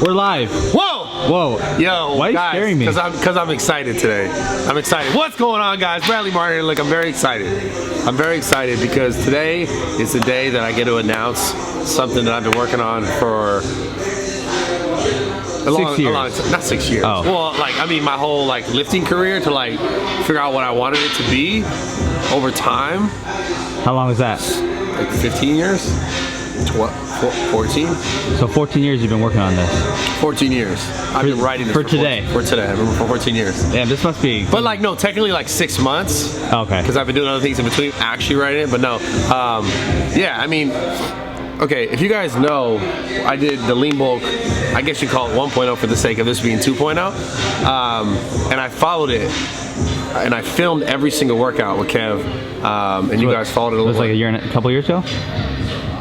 We're live. Whoa! Whoa. Yo, why are you guys, scaring me? Because I'm excited today. I'm excited. What's going on, guys? Bradley Martyn. Look, I'm very excited. I'm very excited because today is the day that I get to announce something that I've been working on for a long time. Not 6 years. Oh. Well, like, I mean, my whole like lifting career to like figure out what I wanted it to be over time. How long is that? Like 15 years? 14? So 14 years you've been working on this. 14 years. I've been writing this for today. For today. I've been for 14 years. Yeah, this must be. But like, no, technically like 6 months. Okay. Because I've been doing other things in between actually writing it, but no. Yeah, I mean, okay, if you guys know, I did the lean bulk, I guess you call it 1.0 for the sake of this being 2.0. And I followed it. And I filmed every single workout with Kev. And you guys followed it a little bit. It was like a couple years ago?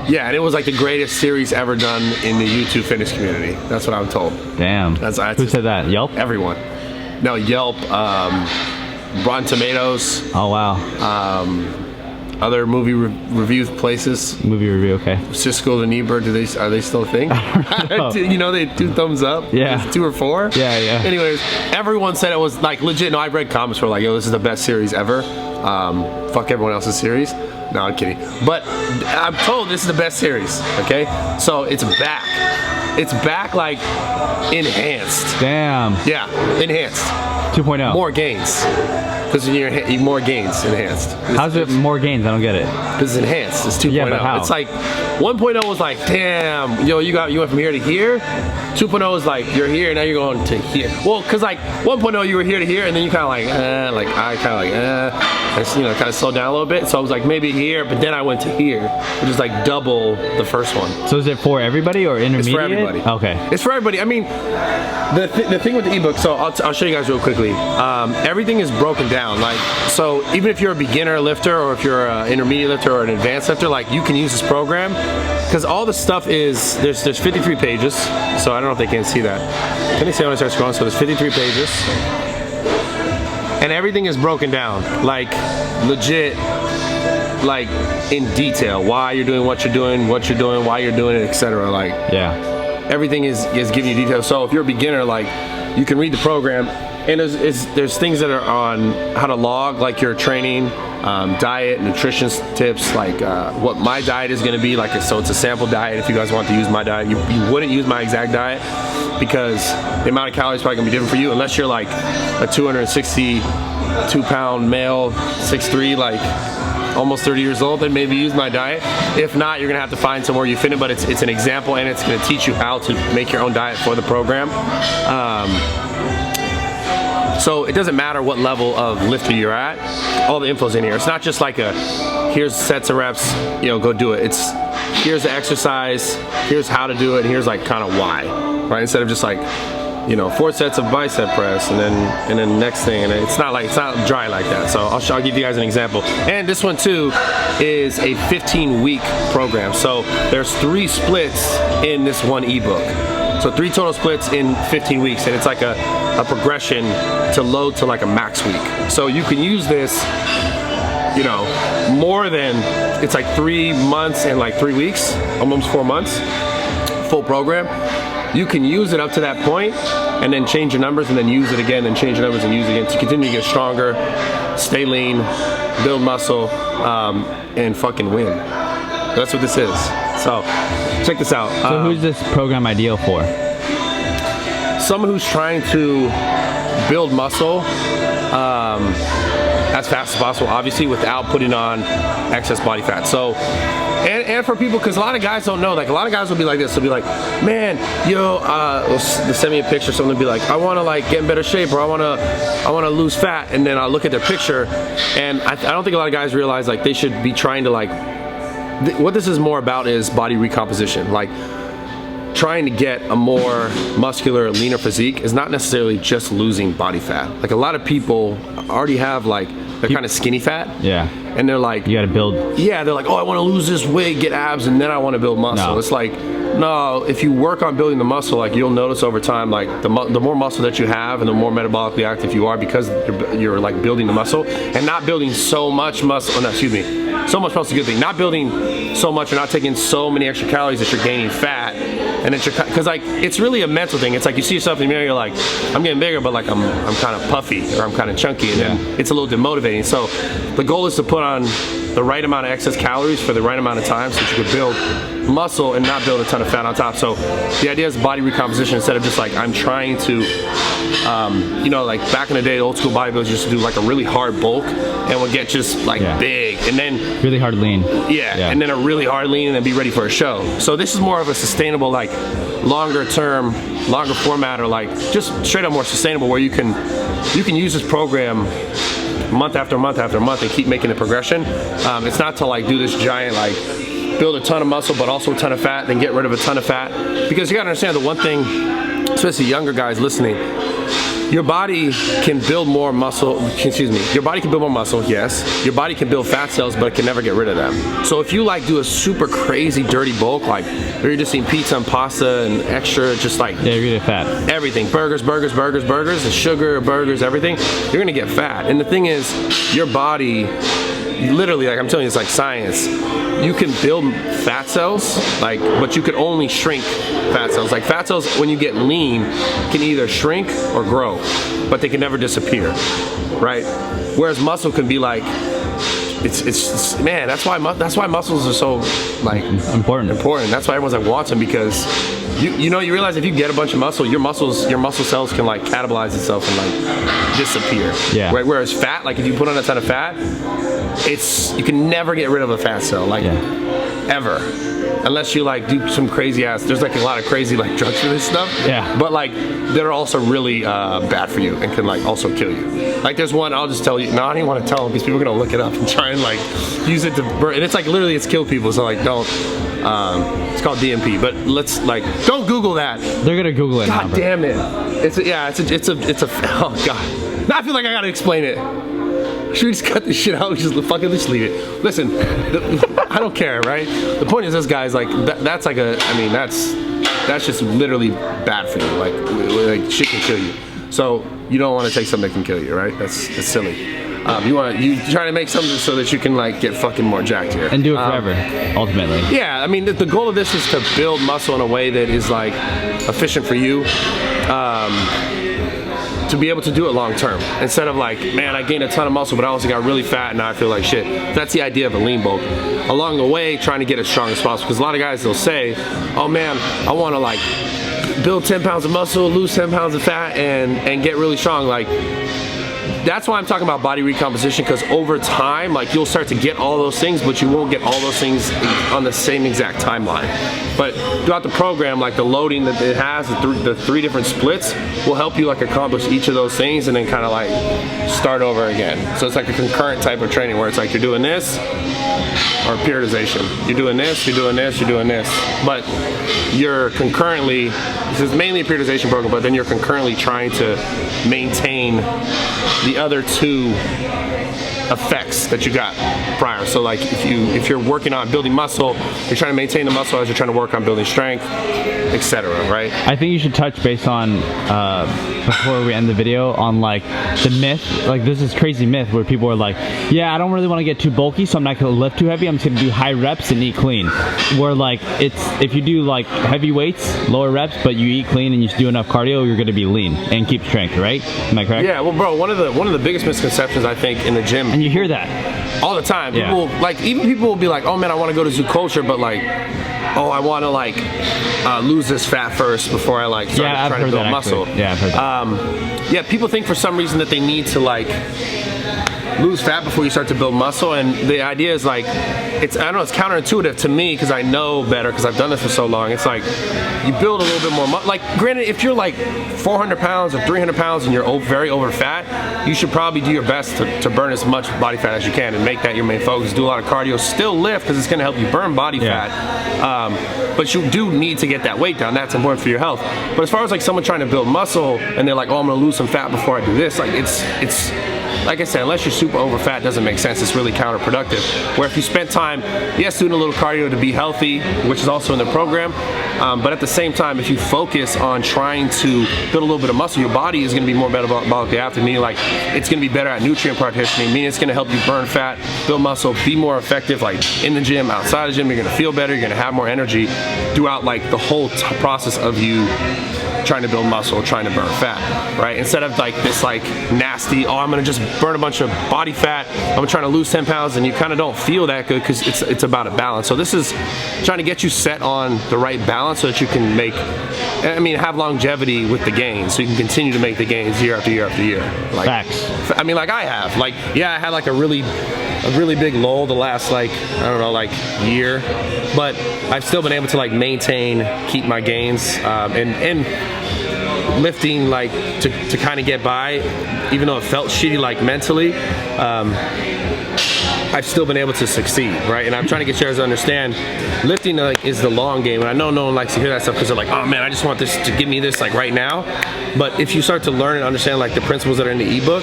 Yeah, and it was like the greatest series ever done in the YouTube fitness community. That's what I'm told. Damn. Who said that? Yelp? Everyone. No, Yelp, Rotten Tomatoes. Oh, wow. Other movie review places. Movie review, okay. Siskel and Ebert, are they still a thing? You know, they do thumbs up. Yeah. 2 or 4. Yeah, yeah. Anyways, everyone said it was like legit. No, I've read comments where like, yo, this is the best series ever. Fuck everyone else's series. No, I'm kidding. But I'm told this is the best series, okay? So it's back. It's back like enhanced. Damn. Yeah, enhanced. 2.0. More gains. Because you're more gains enhanced. How's it more gains? I don't get it. Because it's enhanced. It's 2.0. Yeah, but how? It's like 1.0 was like, damn, yo, you went from here to here. 2.0 is like you're here, now you're going to here. Well, because like 1.0 you were here to here, and then you kind of kind of slowed down a little bit. So I was like maybe here, but then I went to here, which is like double the first one. So is it for everybody or intermediate? It's for everybody. Okay. It's for everybody. I mean, the thing with the ebook. So I'll show you guys real quickly. Everything is broken down. Like, so even if you're a beginner lifter or if you're an intermediate lifter or an advanced lifter, like you can use this program because all the stuff is there's 53 pages. So I don't know if they can see that. Can they see when I start scrolling? So there's 53 pages. And everything is broken down, like legit, like in detail. Why you're doing what you're doing, why you're doing it, etc. Like, yeah, everything is giving you details. So if you're a beginner, like you can read the program, and there's things that are on how to log, like your training, diet, nutrition tips, like what my diet is going to be. Like, so it's a sample diet. If you guys want to use my diet, you wouldn't use my exact diet because the amount of calories is probably gonna be different for you unless you're like a 262-pound male, 6'3", like almost 30 years old, then maybe use my diet. If not, you're gonna have to find somewhere you fit it, but it's an example and it's gonna teach you how to make your own diet for the program. So it doesn't matter what level of lifter you're at, all the info's in here. It's not just like a, here's sets of reps, go do it. It's, here's the exercise, here's how to do it, and here's like kind of why, right? Instead of just like, 4 sets of bicep press and then next thing, and it's not dry like that. So I'll give you guys an example. And this one too is a 15-week program. So there's 3 splits in this one ebook. So 3 total splits in 15 weeks, and it's like a progression to load to like a max week. So you can use this, more than, it's like 3 months and like 3 weeks, almost 4 months, full program. You can use it up to that point and then change your numbers and then use it again and change your numbers and use it again to continue to get stronger, stay lean, build muscle, and fucking win. That's what this is. So check this out. So who's this program ideal for? Someone who's trying to build muscle as fast as possible, obviously, without putting on excess body fat. So, and for people, because a lot of guys don't know, like a lot of guys will be like this, they'll be like, man, they'll send me a picture, someone will be like, I want to like get in better shape, or I want to lose fat, and then I'll look at their picture, and I don't think a lot of guys realize like they should be trying to like, what this is more about is body recomposition. Like, trying to get a more muscular, leaner physique is not necessarily just losing body fat. Like a lot of people already have like, they're kind of skinny fat. Yeah. And they're like, you gotta build. Yeah, they're like, oh, I want to lose this weight, get abs, and then I want to build muscle. No. It's like, No, if you work on building the muscle, like you'll notice over time, like the more muscle that you have and the more metabolically active you are, because you're like building the muscle and not building so much muscle. Oh, no, excuse me. So much muscle is a good thing. Not building so much or not taking so many extra calories that you're gaining fat, and that you're, because like it's really a mental thing. It's like you see yourself in the mirror, you're like, I'm getting bigger, but like I'm kind of puffy or I'm kind of chunky, and then it's a little demotivating. So the goal is to put on the right amount of excess calories for the right amount of time so that you can build muscle and not build a ton of fat on top. So the idea is body recomposition, instead of just like I'm trying to, you know, like back in the day, old school bodybuilders used to do like a really hard bulk and would get just like big, and then really hard lean. And then a really hard lean and then be ready for a show. So this is more of a sustainable, like longer term, longer format, or like just straight up more sustainable, where you can use this program month after month after month and keep making the progression. It's not to like do this giant like build a ton of muscle but also a ton of fat, then get rid of a ton of fat, because you gotta understand the one thing, especially younger guys listening, your body can build more muscle, excuse me, your body can build more muscle, yes. Your body can build fat cells, but it can never get rid of them. So if you like do a super crazy dirty bulk, like you're just eating pizza and pasta and extra, just like you're gonna get fat. Everything, burgers, the sugar, burgers, everything, you're gonna get fat. And the thing is, your body, literally, like I'm telling you, it's like science. You can build fat cells, like, but you could only shrink fat cells. Like fat cells, when you get lean, can either shrink or grow, but they can never disappear, right? Whereas muscle can be like, it's man, that's why muscles are so like important. That's why everyone's like wants them, because you know, you realize if you get a bunch of muscle, your muscle cells can like catabolize itself and like disappear. Yeah. Right. Whereas fat, like if you put on a ton of fat, you can never get rid of a fat cell, like ever, unless you like do some crazy ass. There's like a lot of crazy like drugs for this stuff. Yeah. But like they're also really bad for you and can like also kill you. Like there's one, I'll just tell you. No, I don't even want to tell them because people are gonna look it up and try and like use it to burn. And it's like literally it's killed people. So like don't. It's called DMP, but let's like don't Google that. They're gonna Google it. God damn it! It's a oh god. Now I feel like I gotta explain it. Should we just cut this shit out? Just leave it. Listen, I don't care, right? The point is, this guy's like that's like that's just literally bad for you. Like shit can kill you. So you don't want to take something that can kill you, right? That's silly. You try to make something so that you can like get fucking more jacked here and do it forever, ultimately. Yeah, I mean the goal of this is to build muscle in a way that is like efficient for you, to be able to do it long term, instead of like, man, I gained a ton of muscle but I also got really fat and now I feel like shit. That's the idea of a lean bulk. Along the way, trying to get as strong as possible, because a lot of guys, they'll say, oh man, I want to like build 10 pounds of muscle, lose 10 pounds of fat, and get really strong. Like that's why I'm talking about body recomposition, because over time, like you'll start to get all those things, but you won't get all those things on the same exact timeline. But throughout the program, like the loading that it has, the three different splits will help you like accomplish each of those things and then kind of like start over again. So it's like a concurrent type of training where it's like you're doing this or periodization. You're doing this, you're doing this, you're doing this. But you're concurrently, this is mainly a periodization program, but then you're concurrently trying to maintain the other two effects that you got prior. So like if you're working on building muscle, you're trying to maintain the muscle as you're trying to work on building strength, etc. Right? I think you should touch base on before we end the video on like the myth. Like there's this crazy myth where people are like, yeah, I don't really want to get too bulky, so I'm not going to lift too heavy. I'm just going to do high reps and eat clean. Where like if you do like heavy weights, lower reps, but you eat clean and you do enough cardio, you're going to be lean and keep strength, right? Am I correct? Yeah. Well, bro, one of the biggest misconceptions I think in the gym. And you hear that all the time. People like, even people will be like, oh man, I want to go to Zoo Culture, but like, oh, I want to like lose this fat first before I like start trying to build muscle. Actually. Yeah, I've heard that. Yeah, people think for some reason that they need to like lose fat before you start to build muscle, and the idea is like, I don't know, it's counterintuitive to me because I know better because I've done this for so long. It's like you build a little bit more like granted, if you're like 400 pounds or 300 pounds and you're very over fat, you should probably do your best to burn as much body fat as you can and make that your main focus. Do a lot of cardio, still lift because it's going to help you burn body fat, but you do need to get that weight down. That's important for your health. But as far as like someone trying to build muscle and they're like, oh, I'm going to lose some fat before I do this, like it's like I said, unless you're super over fat, it doesn't make sense. It's really counterproductive. Where if you spend time, yes, doing a little cardio to be healthy, which is also in the program, But at the same time, if you focus on trying to build a little bit of muscle, your body is going to be more metabolically active, meaning like it's going to be better at nutrient partitioning, meaning it's going to help you burn fat, build muscle, be more effective like in the gym, outside the gym. You're going to feel better, you're going to have more energy throughout like the whole process of you trying to build muscle, trying to burn fat, right? Instead of like this like nasty, oh, I'm gonna just burn a bunch of body fat, I'm trying to lose 10 pounds, and you kind of don't feel that good because it's about a balance. So this is trying to get you set on the right balance so that you can make, I mean, have longevity with the gains, so you can continue to make the gains year after year after year. Like, facts. I mean, like I have, like, yeah, I had like a really big lull the last like, I don't know, like year, but I've still been able to like maintain, keep my gains, and lifting like to kind of get by, even though it felt shitty like mentally. I've still been able to succeed, right? And I'm trying to get you guys to understand, lifting like is the long game. And I know no one likes to hear that stuff because they're like, oh man, I just want this to give me this like right now. But if you start to learn and understand like the principles that are in the ebook,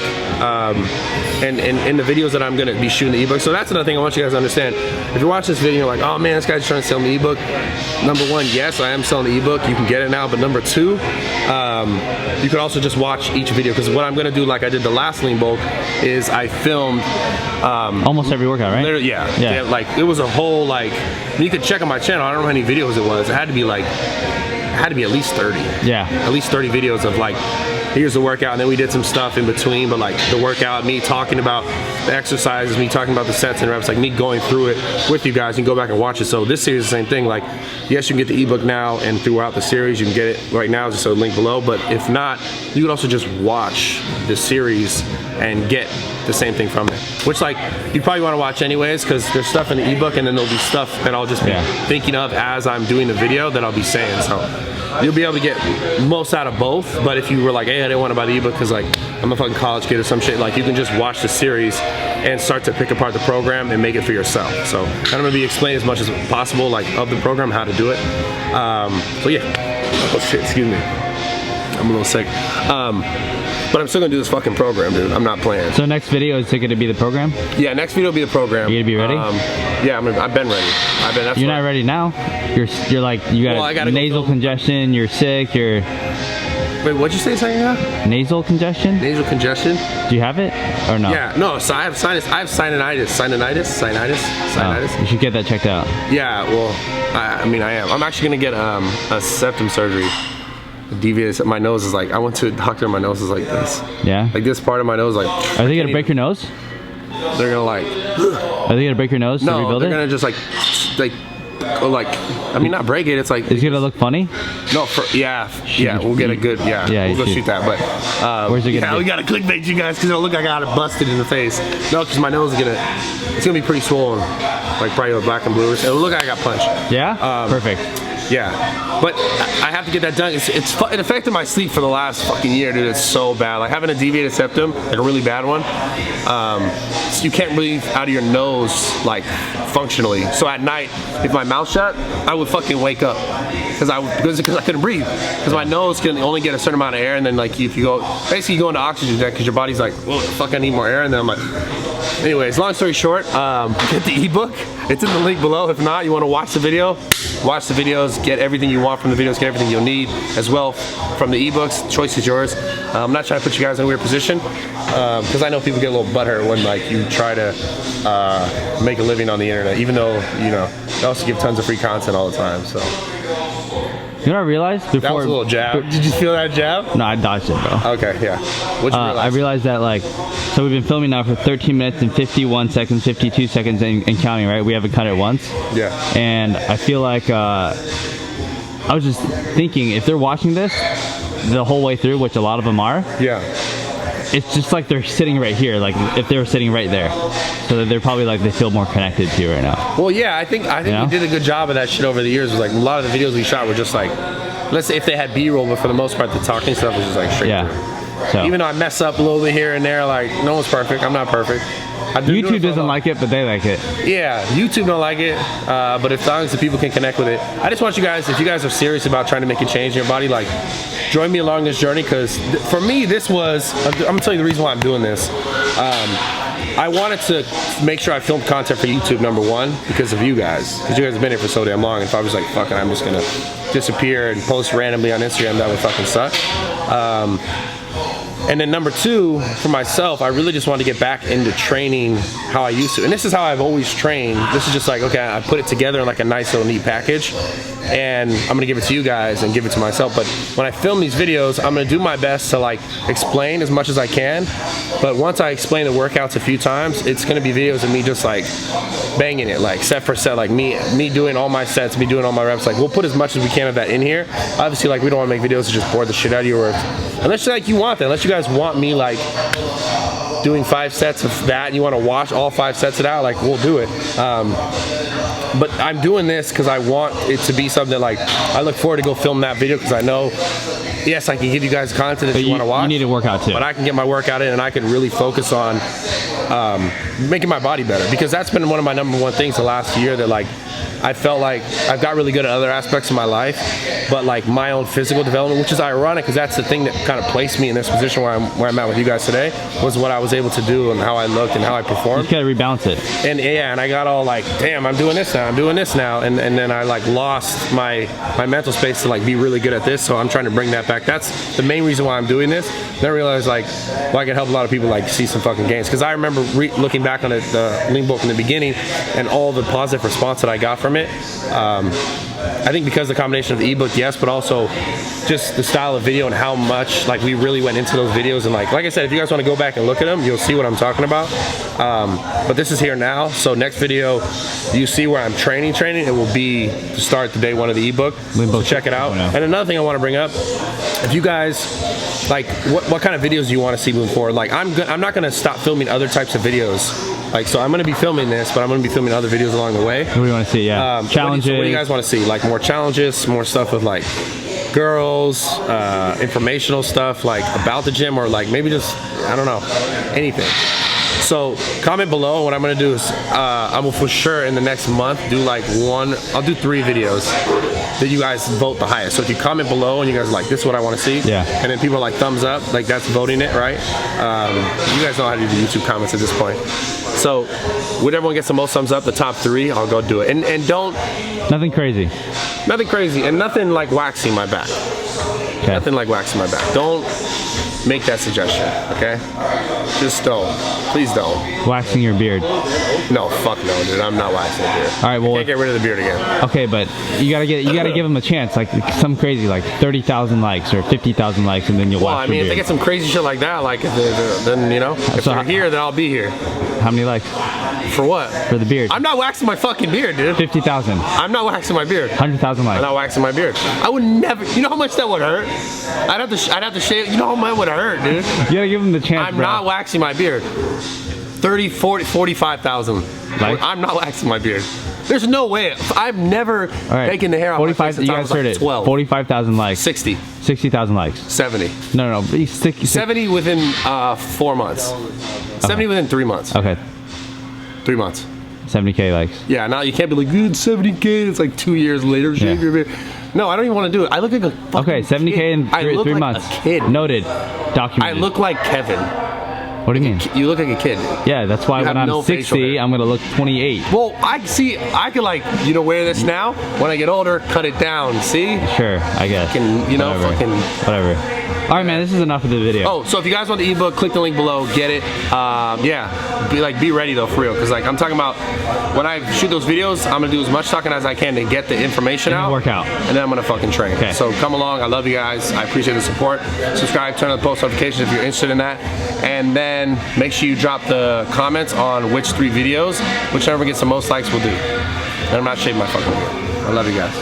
and in the videos that I'm gonna be shooting the ebook. So that's another thing I want you guys to understand. If you're watching this video, you're like, oh man, this guy's trying to sell me the ebook. Number one, yes, I am selling the ebook. You can get it now. But number two, you can also just watch each video, because what I'm gonna do, like I did the last lean bulk, is I filmed almost every workout, right? Yeah. Like it was a whole like, you could check on my channel. I don't know how many videos it was. It had to be at least 30. Yeah. At least 30 videos of like, here's the workout, and then we did some stuff in between, but like the workout, me talking about the exercises, me talking about the sets and reps, like me going through it with you guys. You can go back and watch it. So this series is the same thing. Like, yes, you can get the ebook now, and throughout the series, you can get it right now, just a link below. But if not, you can also just watch the series and get the same thing from it. Which like, you probably want to watch anyways, because there's stuff in the ebook, and then there'll be stuff that I'll just be thinking of as I'm doing the video that I'll be saying. So you'll be able to get most out of both. But if you were like, hey, I didn't want to buy the ebook because like I'm a fucking college kid or some shit, like you can just watch the series and start to pick apart the program and make it for yourself. So I'm gonna be explaining as much as possible like of the program, how to do it. So yeah. Oh shit, excuse me. I'm a little sick. But I'm still gonna do this fucking program, dude. I'm not playing. So next video is it gonna be the program? Yeah, next video will be the program. You gonna be ready? Yeah, I've been ready. You're not ready now. You're like, you got nasal congestion. You're sick. You're. Wait, what'd you say a second ago? Nasal congestion. Nasal congestion. Do you have it or no? Yeah, no. So I have sinus. I have sinusitis. Oh, you should get that checked out. Yeah. Well, I mean, I am. I'm actually gonna get a septum surgery. Deviated. My nose is like, I went to a doctor and my nose is like this. Yeah? Like this part of my nose, like. Are they gonna break your nose? They're gonna like. Are they gonna break your nose to rebuild it? No, they're gonna just like, I mean, not break it, it's like. Is it gonna look funny? No, we'll get a good, we'll go shoot that, but. Where's it gonna be? We gotta clickbait you guys, because it'll look like I got it busted in the face. No, because my nose is it's gonna be pretty swollen. Like probably black and blue. It'll look like I got punched. Yeah? Perfect. Yeah, but I have to get that done. It affected my sleep for the last fucking year, dude. It's so bad. Like having a deviated septum, like a really bad one. So you can't breathe out of your nose like functionally. So at night, if my mouth shut, I would fucking wake up because I couldn't breathe. Because my nose can only get a certain amount of air, and then like if you go, basically you go into oxygen debt because your body's like, oh fuck, I need more air, and then I'm like. Anyways, long story short, get the ebook. It's in the link below. If not, you want to watch the video, watch the videos, get everything you want from the videos, get everything you'll need as well from the ebooks. Choice is yours. I'm not trying to put you guys in a weird position because I know people get a little butthurt when like you try to make a living on the internet, even though they also give tons of free content all the time. So. You know what I realized? Before, that was a little jab. Did you feel that jab? No, I dodged it, bro. Okay, yeah. What'd you realize? I realized that like, so we've been filming now for 13 minutes and 51 seconds, 52 seconds and counting, right? We haven't cut it once. Yeah. And I feel like, I was just thinking, if they're watching this the whole way through, which a lot of them are. Yeah. It's just like they're sitting right here, like if they were sitting right there. So they're probably like, they feel more connected to you right now. Well, yeah, I think we did a good job of that shit over the years. It was like a lot of the videos we shot were just like, let's say if they had B-roll, but for the most part, the talking stuff was just like straight through. So. Even though I mess up a little bit here and there, like no one's perfect. I'm not perfect. YouTube doesn't like it, but they like it. Yeah, YouTube don't like it, but as long as the people can connect with it. I just want you guys, if you guys are serious about trying to make a change in your body, like join me along this journey, because for me, this was, I'm gonna tell you the reason why I'm doing this. I wanted to make sure I filmed content for YouTube, number one, because of you guys. Because you guys have been here for so damn long. And if I was like, fuck it, I'm just gonna disappear and post randomly on Instagram, that would fucking suck. And then number two, for myself, I really just wanted to get back into training how I used to. And this is how I've always trained. This is just like, okay, I put it together in like a nice little neat package. And I'm gonna give it to you guys and give it to myself. But when I film these videos, I'm gonna do my best to like explain as much as I can. But once I explain the workouts a few times, it's gonna be videos of me just like banging it, like set for set, like me doing all my sets, me doing all my reps. Like we'll put as much as we can of that in here. Obviously, like we don't wanna make videos to just bore the shit out of you, or unless like you want that, unless you guys want me like doing 5 sets of that and you want to watch all 5 sets of that, like we'll do it. But I'm doing this because I want it to be something that like I look forward to go film that video, because I know, yes, I can give you guys content that you want to watch. You need a workout too. But I can get my workout in and I can really focus on making my body better, because that's been one of my number one things the last year, that like I felt like I've got really good at other aspects of my life, but like my own physical development, which is ironic because that's the thing that kind of placed me in this position where I'm at with you guys today, was what I was able to do and how I looked and how I performed. You gotta rebalance it. And yeah, and I got all like, damn, I'm doing this now, and then I like lost my mental space to like be really good at this, so I'm trying to bring that back. That's the main reason why I'm doing this. Then I realized like, well, I can help a lot of people like see some fucking gains, because I remember looking back on the Lean book in the beginning and all the positive response that I got from it. I think because the combination of the ebook, yes, but also just the style of video and how much like we really went into those videos. And like I said, if you guys want to go back and look at them, you'll see what I'm talking about. But this is here now, so next video you see where I'm training. It will be to start the day one of the ebook. So check it out. And another thing I want to bring up, if you guys like what kind of videos do you want to see moving forward? Like I'm not gonna stop filming other types of videos. Like, so I'm gonna be filming this, but I'm gonna be filming other videos along the way. What do you want to see? Yeah, challenges. What do you guys want to see? Like more challenges, more stuff with like girls, informational stuff like about the gym, or like maybe just, I don't know, anything. So comment below. What I'm gonna do is I will for sure in the next month do like I'll do 3 videos that you guys vote the highest. So if you comment below and you guys are like, this is what I want to see, yeah, and then people are like thumbs up, like that's voting it, right? You guys know how to do the YouTube comments at this point. So whatever one gets the most thumbs up, the top 3, I'll go do it. And don't, nothing crazy, and nothing like waxing my back. Okay. Nothing like waxing my back. Don't make that suggestion, okay? Just don't. Please don't. Waxing your beard. No, fuck no, dude. I'm not waxing the beard. All right, well, I can't get rid of the beard again. Okay, but you gotta give them a chance, like some crazy, like 30,000 likes or 50,000 likes, and then you'll wax your beard. If they get some crazy shit like that, like then you know, if they're here, then I'll be here. How many likes? For what? For the beard. I'm not waxing my fucking beard, dude. 50,000. I'm not waxing my beard. 100,000 likes. I'm not waxing my beard. I would never. You know how much that would hurt? I'd have to shave. You know how much it would hurt, dude. You gotta give them the chance. I'm not waxing my beard. 30, 40, 45,000. Like? I'm not waxing my beard. There's no way. I've never taken the hair off my face since I was like 12. 45,000 likes. 60. 60,000 likes. 70. No. 70 within 4 months. 70 within 3 months. Okay. 3 months. 70K likes. Yeah, now you can't be like, good, 70K, it's like 2 years later, shave your beard. No, I don't even want to do it. I look like a fucking Okay, 70K kid. in 3 months. A kid. Noted. Documented. I look like Kevin. What do you mean? You look like a kid. Yeah, that's why when I'm 60, I'm gonna look 28. Well, I could like, wear this now. When I get older, cut it down. See? Sure, I guess. Whatever. All right, man. This is enough of the video. Oh, so if you guys want the ebook, click the link below. Get it. Be ready though, for real. Because like I'm talking about, when I shoot those videos, I'm gonna do as much talking as I can to get the information out. Workout. And then I'm gonna fucking train. Okay. So come along. I love you guys. I appreciate the support. Subscribe. Turn on the post notifications if you're interested in that. And then make sure you drop the comments on which 3 videos, whichever gets the most likes will do. And I'm not shaving my fucking beard. I love you guys.